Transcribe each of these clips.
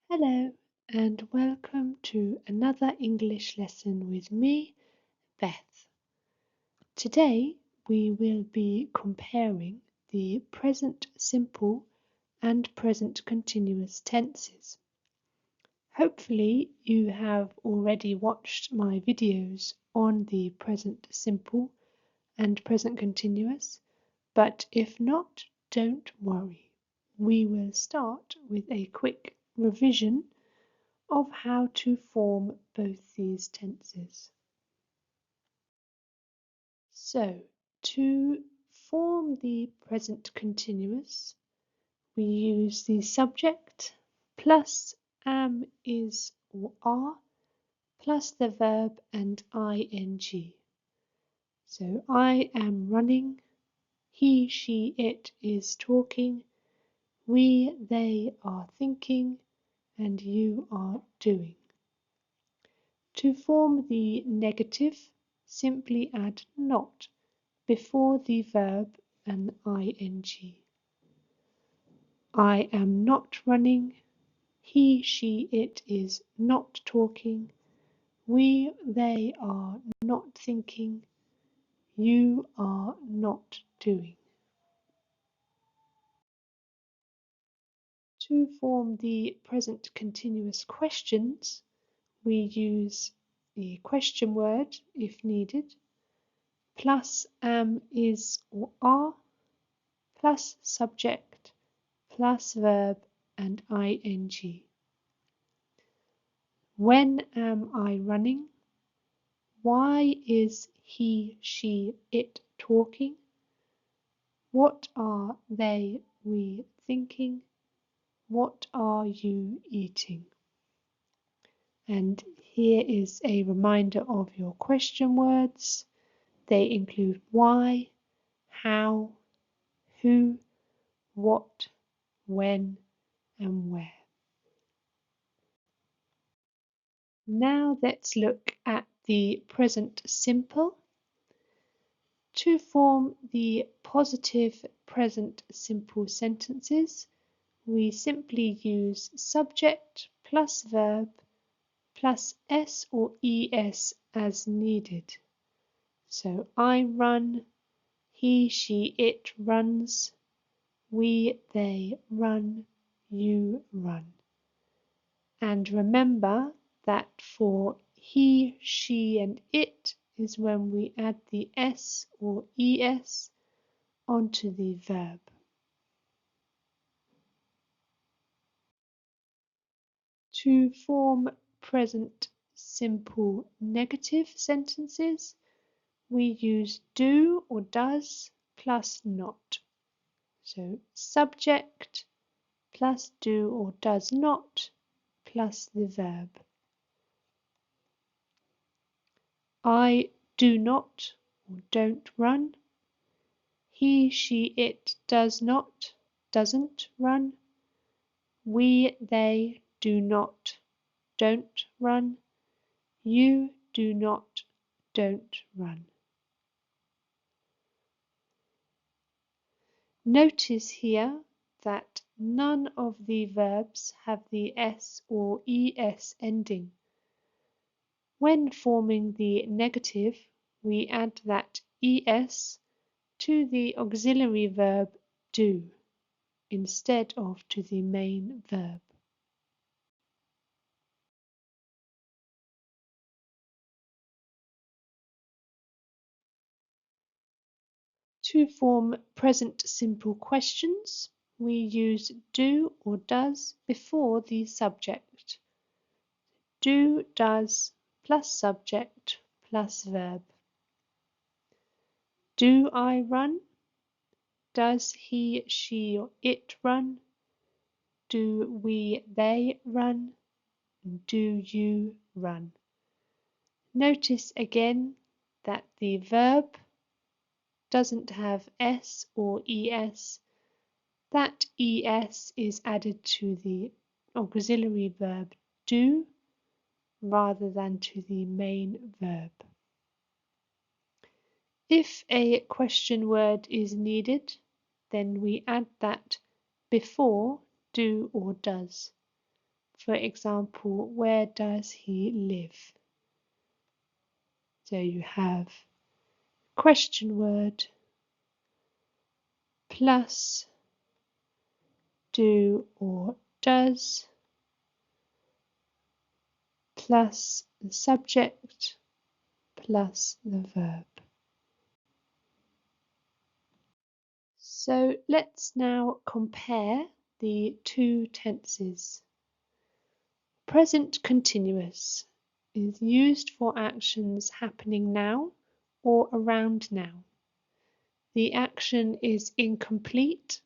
Hello and welcome to another English lesson with me, Beth. Today we will be comparing the present simple and present continuous tenses. Hopefully you have already watched my videos on the present simple and present continuous, but if not, don't worry. We will start with a quick revision of how to form both these tenses. So, to form the present continuous, we use the subject plus am, is, or are plus the verb and ing. So, I am running, he, she, it is talking, we, they are thinking, and you are doing. To form the negative, simply add not before the verb and ing. I am not running. He, she, it is not talking. We, they are not thinking. You are not doing. To form the present continuous questions, we use the question word if needed, plus am, is, or are, plus subject, plus verb and ing. When am I running? Why is he, she, it talking? What are they, we thinking? What are you eating? And here is a reminder of your question words. They include why, how, who, what, when, and where. Now let's look at the present simple. To form the positive present simple sentences, we simply use subject plus verb plus s or es as needed. So I run, he, she, it runs, we, they run, you run. And remember that for he, she, and it is when we add the s or es onto the verb. To form present simple negative sentences, we use do or does plus not. So subject plus do or does not plus the verb. I do not or don't run. He, she, it does not, doesn't run. We, they do not, don't run. You do not, don't run. Notice here that none of the verbs have the s or es ending. When forming the negative, we add that es to the auxiliary verb do instead of to the main verb. To form present simple questions, we use do or does before the subject. Do, does, plus subject, plus verb. Do I run? Does he, she, or it run? Do we, they run? Do you run? Notice again that the verb doesn't have s or es. That es is added to the auxiliary verb do rather than to the main verb. If a question word is needed, then we add that before do or does. For example, where does he live? So you have question word plus do or does plus the subject plus the verb. So let's now compare the two tenses. Present continuous is used for actions happening now or around now. The action is incomplete,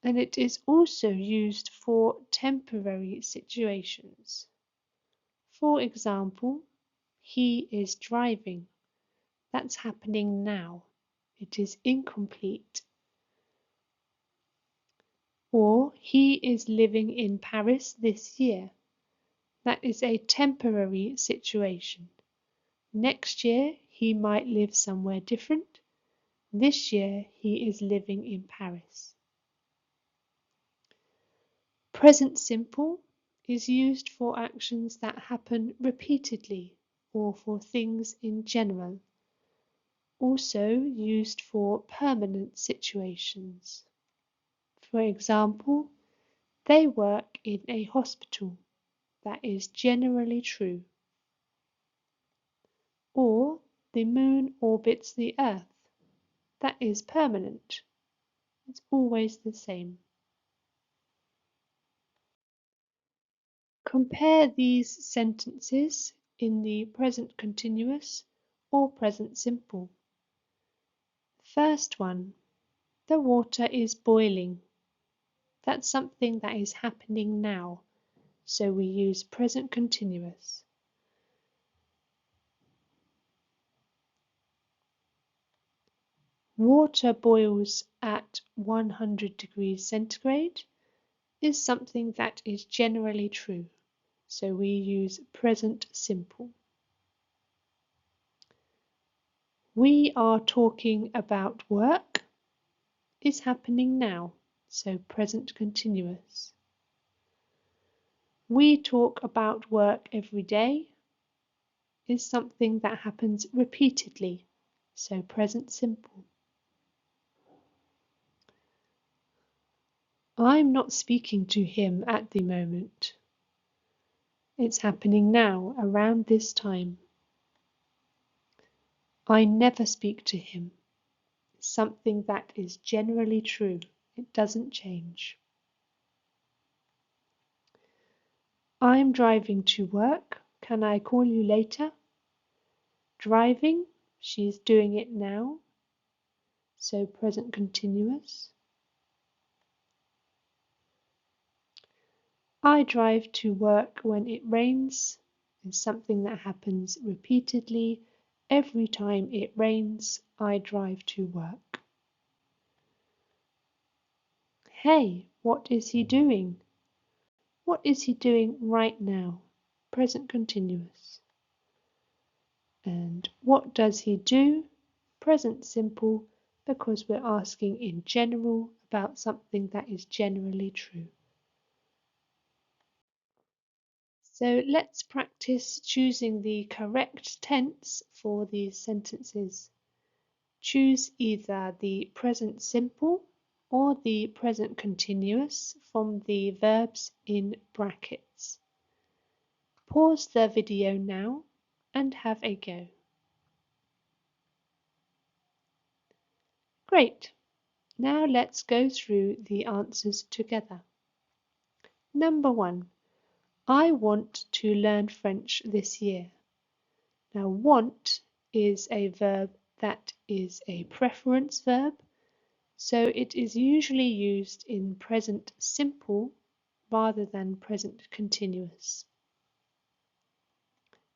and it is also used for temporary situations. For example, he is driving. That's happening now. It is incomplete. Or he is living in Paris this year. That is a temporary situation. Next year he might live somewhere different. This year he is living in Paris. Present simple is used for actions that happen repeatedly or for things in general. Also used for permanent situations. For example, they work in a hospital. That is generally true. Or the moon orbits the earth. That is permanent. It's always the same. Compare these sentences in the present continuous or present simple. First one, the water is boiling. That's something that is happening now, so we use present continuous. Water boils at 100 degrees centigrade is something that is generally true, so we use present simple. We are talking about work is happening now, so present continuous. We talk about work every day is something that happens repeatedly, so present simple. I'm not speaking to him at the moment. It's happening now, around this time. I never speak to him. Something that is generally true. It doesn't change. I'm driving to work. Can I call you later? Driving, she's doing it now. So present continuous. I drive to work when it rains is something that happens repeatedly. Every time it rains, I drive to work. Hey, what is he doing? What is he doing right now? Present continuous. And what does he do? Present simple, because we're asking in general about something that is generally true. So let's practice choosing the correct tense for these sentences. Choose either the present simple or the present continuous from the verbs in brackets. Pause the video now and have a go. Great! Now let's go through the answers together. Number 1. I want to learn French this year. Now, want is a verb that is a preference verb, so it is usually used in present simple rather than present continuous.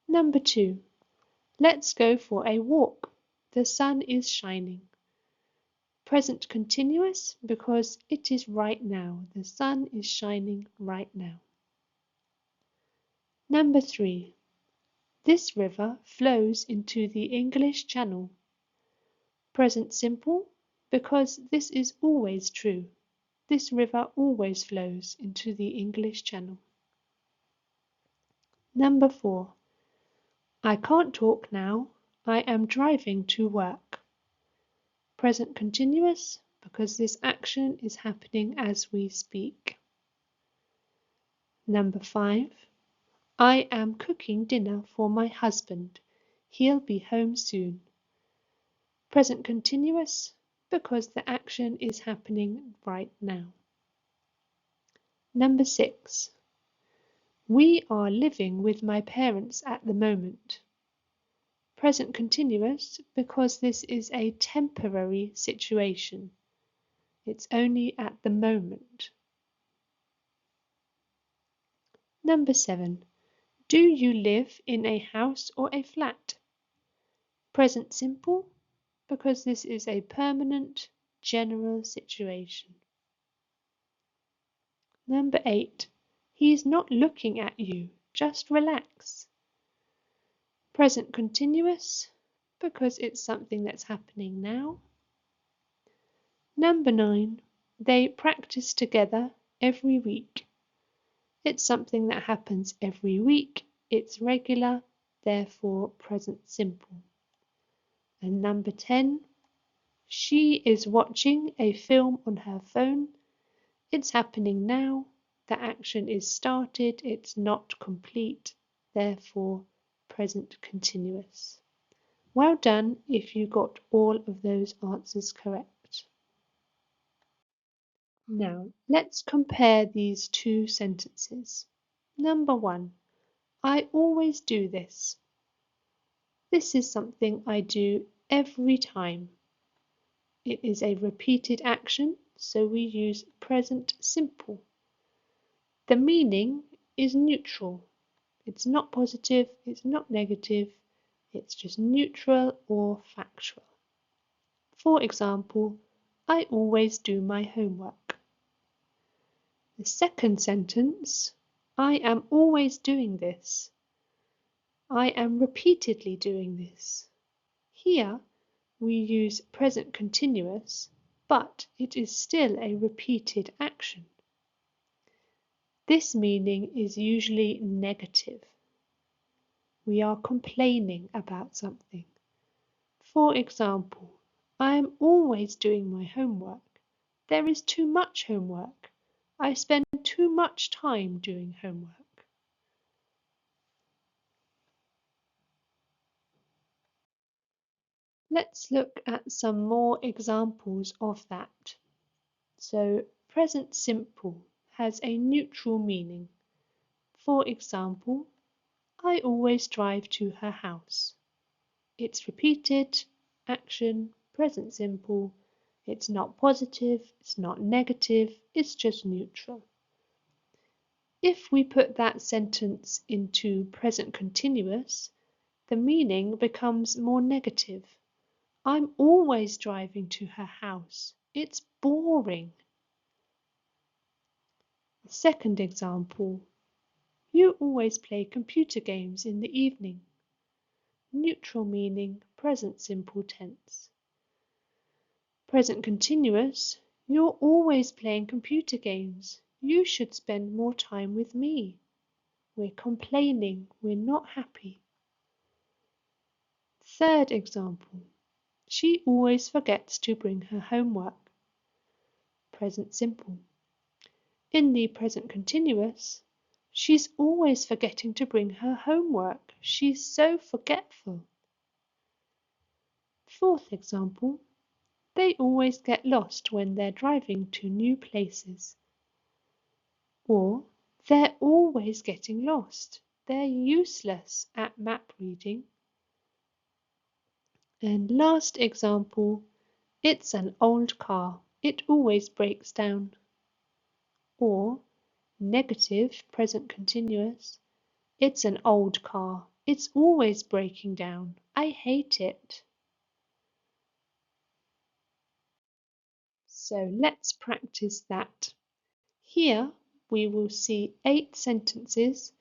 Number 2. Let's go for a walk. The sun is shining. Present continuous because it is right now. The sun is shining right now. Number 3. This river flows into the English Channel. Present simple because this is always true. This river always flows into the English Channel. Number 4. I can't talk now. I am driving to work. Present continuous because this action is happening as we speak. Number 5. I am cooking dinner for my husband. He'll be home soon. Present continuous because the action is happening right now. Number 6. We are living with my parents at the moment. Present continuous because this is a temporary situation. It's only at the moment. Number 7. Do you live in a house or a flat? Present simple because this is a permanent, general situation. Number 8. He's not looking at you, just relax. Present continuous because it's something that's happening now. Number 9. They practice together every week. It's something that happens every week. It's regular, therefore present simple. And number 10. She is watching a film on her phone. It's happening now. The action is started. It's not complete, therefore present continuous. Well done if you got all of those answers correct. Now, let's compare these two sentences. Number 1. I always do this. This is something I do every time. It is a repeated action, so we use present simple. The meaning is neutral. It's not positive, it's not negative, it's just neutral or factual. For example, I always do my homework. The second sentence, I am always doing this. I am repeatedly doing this. Here we use present continuous, but it is still a repeated action. This meaning is usually negative. We are complaining about something. For example, I am always doing my homework. There is too much homework. I spend too much time doing homework. Let's look at some more examples of that. So, present simple has a neutral meaning. For example, I always drive to her house. It's repeated, action, present simple. It's not positive, it's not negative, it's just neutral. If we put that sentence into present continuous, the meaning becomes more negative. I'm always driving to her house. It's boring. The second example, you always play computer games in the evening. Neutral meaning, present simple tense. Present continuous, you're always playing computer games. You should spend more time with me. We're complaining, we're not happy. Third example, she always forgets to bring her homework. Present simple. In the present continuous, she's always forgetting to bring her homework. She's so forgetful. Fourth example, they always get lost when they're driving to new places. Or, they're always getting lost. They're useless at map reading. And last example, it's an old car. It always breaks down. Or, negative present continuous, it's an old car. It's always breaking down. I hate it. So let's practice that. Here we will see 8 sentences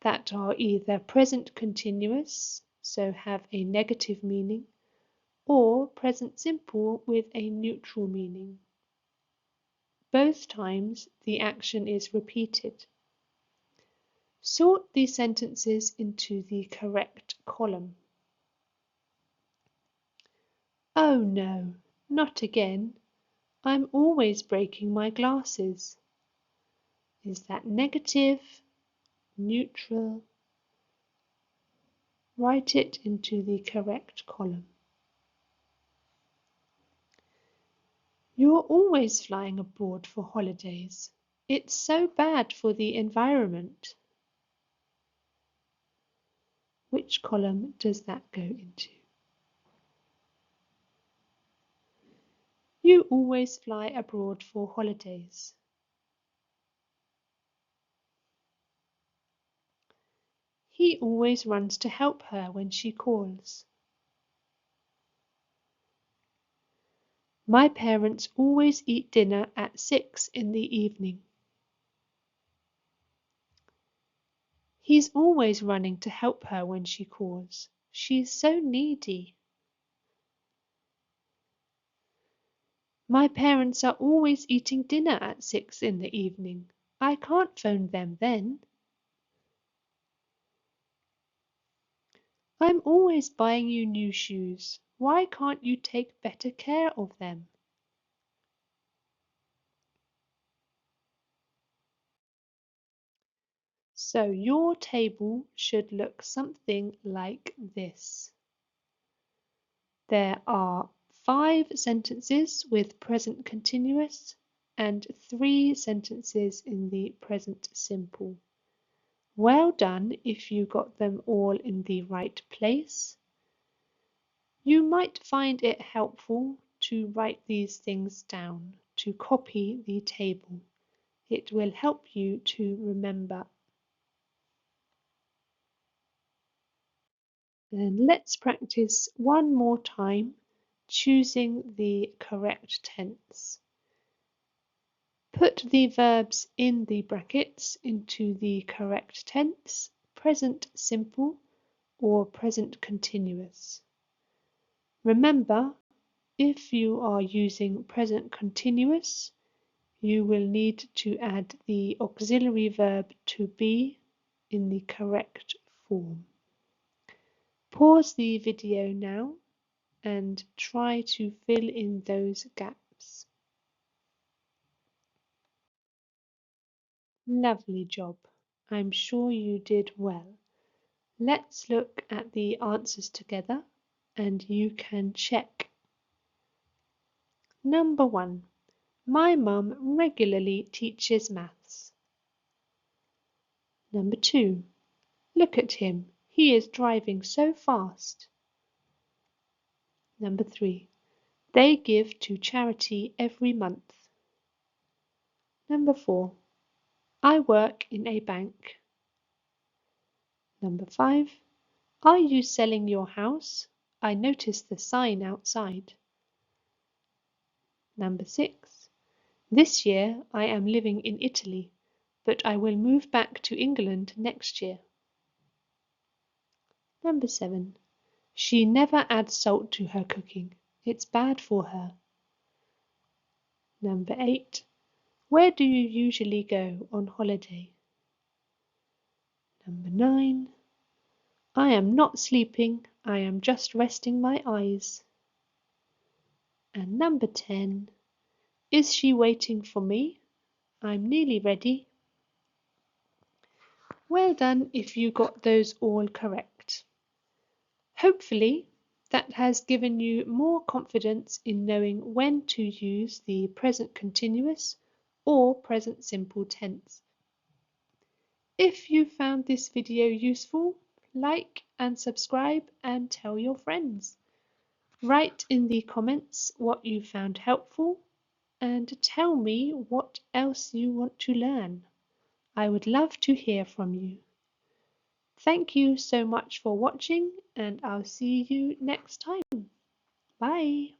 that are either present continuous, so have a negative meaning, or present simple with a neutral meaning. Both times the action is repeated. Sort the sentences into the correct column. Oh no, not again. I'm always breaking my glasses. Is that negative, neutral? Write it into the correct column. You're always flying abroad for holidays. It's so bad for the environment. Which column does that go into? You always fly abroad for holidays. He always runs to help her when she calls. My parents always eat dinner at 6 in the evening. He's always running to help her when she calls. She's so needy. My parents are always eating dinner at 6 in the evening. I can't phone them then. I'm always buying you new shoes. Why can't you take better care of them? So your table should look something like this. There are 5 sentences with present continuous and 3 sentences in the present simple. Well done if you got them all in the right place. You might find it helpful to write these things down, to copy the table. It will help you to remember. And let's practice one more time choosing the correct tense. Put the verbs in the brackets into the correct tense, present simple or present continuous. Remember, if you are using present continuous, you will need to add the auxiliary verb to be in the correct form. Pause the video now and try to fill in those gaps. Lovely job. I'm sure you did well. Let's look at the answers together and you can check. Number 1. My mum regularly teaches maths. Number 2. Look at him. He is driving so fast. Number 3. They give to charity every month. Number 4. I work in a bank. Number 5. Are you selling your house? I noticed the sign outside. Number 6. This year I am living in Italy, but I will move back to England next year. Number 7. She never adds salt to her cooking. It's bad for her. Number 8. Where do you usually go on holiday? Number 9. I am not sleeping, I am just resting my eyes. And number 10. Is she waiting for me? I'm nearly ready. Well done if you got those all correct. Hopefully, that has given you more confidence in knowing when to use the present continuous or present simple tense. If you found this video useful, like and subscribe and tell your friends. Write in the comments what you found helpful and tell me what else you want to learn. I would love to hear from you. Thank you so much for watching and I'll see you next time. Bye.